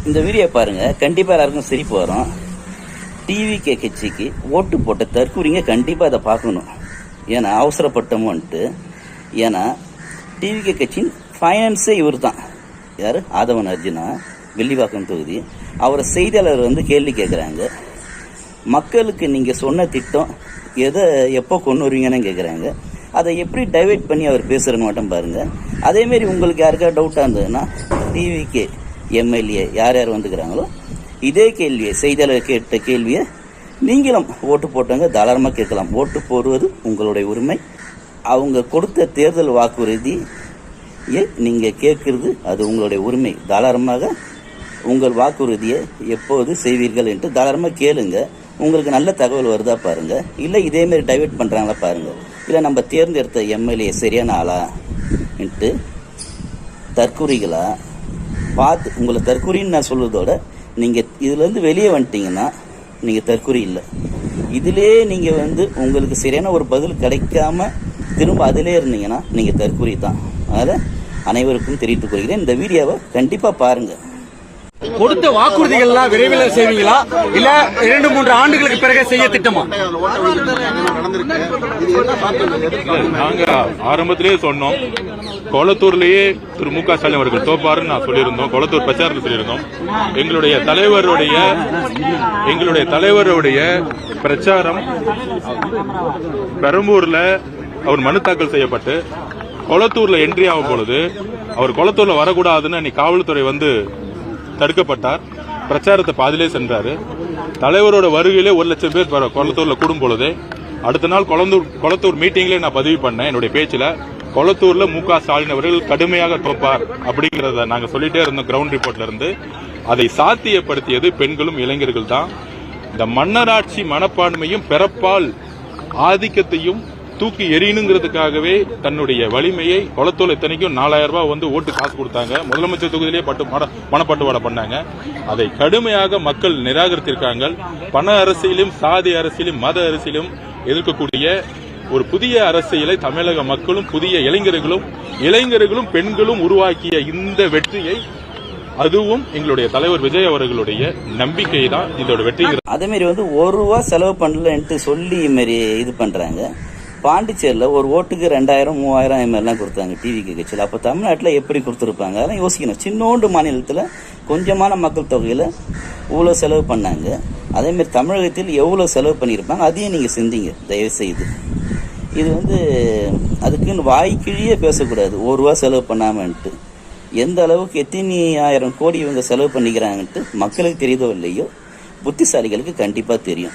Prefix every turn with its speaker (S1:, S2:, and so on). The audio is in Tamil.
S1: இந்த வீடியோ பாருங்க, கண்டிப்பா எல்லாருக்கும் சிரிப்பு வரும். டிவிகே கட்சிக்கு ஓட்டு போட்ட தற்கூறிங்க கண்டிப்பா அதை பார்க்கணும். ஏன்னா அவசரப்பட்டோம்ட்டு. ஏன்னா டிவிகே கட்சியின் ஃபைனான்ஸே இவர் தான். யாரு? ஆதவன் அர்ஜுனா, வில்லிவாக்கம் தொகுதி. அவரை செய்தியாளர் கேள்வி கேட்குறாங்க. மக்களுக்கு நீங்க சொன்ன திட்டம் எதை எப்போ கொண்டு வருவீங்கன்னு கேட்குறாங்க. அதை எப்படி டைவெர்ட் பண்ணி அவர் பேசுறன்னு மட்டும் பாருங்க. அதேமாரி உங்களுக்கு யாருக்காவது டவுட்டாக இருந்ததுன்னா டிவிகே எம்எல்ஏ யார் யார் வந்துக்கிறாங்களோ இதே கேள்வியை, செய்தியாளர் கேட்ட கேள்வியை நீங்களும் ஓட்டு போட்டவங்க தாராளமாக கேட்கலாம். ஓட்டு போடுவது உங்களுடைய உரிமை. அவங்க கொடுத்த தேர்தல் வாக்குறுதியை நீங்கள் கேட்கறது அது உங்களுடைய உரிமை. தாராளமாக உங்கள் வாக்குறுதியை எப்போது செய்வீர்கள் என்று தாராளமாக கேளுங்க. உங்களுக்கு நல்ல தகவல் வருதா பாருங்க. இல்லை இதேமாரி டைவெர்ட் பண்ணுறாங்களா பாருங்க. இல்லை நம்ம தேர்ந்தெடுத்த எம்எல்ஏ சரியான ஆளான்ட்டு தற்கூறிகளா பார்த்து, உங்களை தற்கூறின்னு நான் சொல்வதோட நீங்கள் இதுலேருந்து வெளியே வந்துட்டீங்கன்னா நீங்கள் தற்கூறி இல்லை. இதிலே நீங்கள் உங்களுக்கு சரியான ஒரு பதில் கிடைக்காம திரும்ப அதிலே இருந்தீங்கன்னா நீங்கள் தற்கூறி தான். அதனால் அனைவருக்கும் தெரிவித்துக் கொள்கிறேன். இந்த வீடியோவை கண்டிப்பாக பாருங்கள்.
S2: கொடுத்த வாக்குறுதிகள் எல்லாம் விரைவில் செய்வீங்களா, இல்ல 2-3 ஆண்டுகளுக்கு பிறகு செய்ய திட்டமா?
S3: நாங்க ஆரம்பத்திலேயே சொன்னோம், கொளத்தூர்லயே திரு மு க ஸ்டாலின் அவர்கள் தோப்பாருன்னு நான் சொல்லியிருந்தோம். கொளத்தூர் பிரச்சாரத்தில் சொல்லியிருந்தோம். எங்களுடைய தலைவருடைய பிரச்சாரம் பெரம்பூர்ல அவர் மனு தாக்கல் செய்யப்பட்டு கொளத்தூர்ல என்ட்ரி ஆகும் பொழுது அவர் கொளத்தூர்ல வரக்கூடாதுன்னு அன்னைக்கு காவல்துறை தடுக்கப்பட்டார். பிரச்சாரத்தை பாதிலே சென்றாரு. தலைவரோட வருகையிலே 1 லட்சம் பேர் கொளத்தூர்ல கூடும் பொழுது அடுத்த நாள் கொளத்தூர் மீட்டிங்ல நான் பதிவு பண்ணேன். என்னுடைய பேச்சுல கொளத்தூர்ல மு க ஸ்டாலின் அவர்கள் கடுமையாக தோப்பார் அப்படிங்கறத நாங்க சொல்லிட்டே இருந்தோம். கிரவுண்ட் ரிப்போர்ட்ல இருந்து அதை சாத்தியப்படுத்தியது பெண்களும் இளைஞர்கள் தான். இந்த மன்னராட்சி மனப்பான்மையும் பிறப்பால் ஆதிக்கத்தையும் தூக்கி எறியணுங்கிறதுக்காகவே தன்னுடைய வலிமையை கொளத்தூர் இத்தனைக்கும் 4000 ரூபாய் ஓட்டு காசு கொடுத்தாங்க. முதலமைச்சர் தொகுதியிலே பணப்பட்டுவாடை பண்ணாங்க. அதை கடுமையாக மக்கள் நிராகரித்திருக்காங்க. பண அரசியலும் சாதி அரசியலும் மத அரசியலும் எதிர்க்கக்கூடிய ஒரு புதிய அரசியலை தமிழக மக்களும் புதிய இளைஞர்களும் பெண்களும் உருவாக்கிய இந்த வெற்றியை, அதுவும் எங்களுடைய தலைவர் விஜய் அவர்களுடைய நம்பிக்கை தான் இதோட வெற்றி.
S1: அதே மாதிரி 1 ரூபா செலவு பண்ணலன்ட்டு சொல்லி மாரி இது பண்றாங்க. பாண்டிச்சேரியில் ஒரு ஓட்டுக்கு 2000 3000 மாதிரிலாம் கொடுத்தாங்க டிவிகே கட்சியில். அப்போ தமிழ்நாட்டில் எப்படி கொடுத்துருப்பாங்க? அதெல்லாம் யோசிக்கணும். சின்னோண்டு மாநிலத்தில் கொஞ்சமான மக்கள் தொகையில் இவ்வளோ செலவு பண்ணாங்க. அதேமாரி தமிழகத்தில் எவ்வளோ செலவு பண்ணியிருப்பாங்க அதையும் நீங்கள் சிந்திங்க தயவுசெய்து. இது அதுக்குன்னு வாய்க்கிழியே பேசக்கூடாது. 1 ரூபா செலவு பண்ணாமன்ட்டு. எந்த அளவுக்கு எத்தனை 1000 கோடி இவங்க செலவு பண்ணிக்கிறாங்கன்ட்டு மக்களுக்கு தெரியுதோ இல்லையோ, புத்திசாலிகளுக்கு கண்டிப்பாக தெரியும்.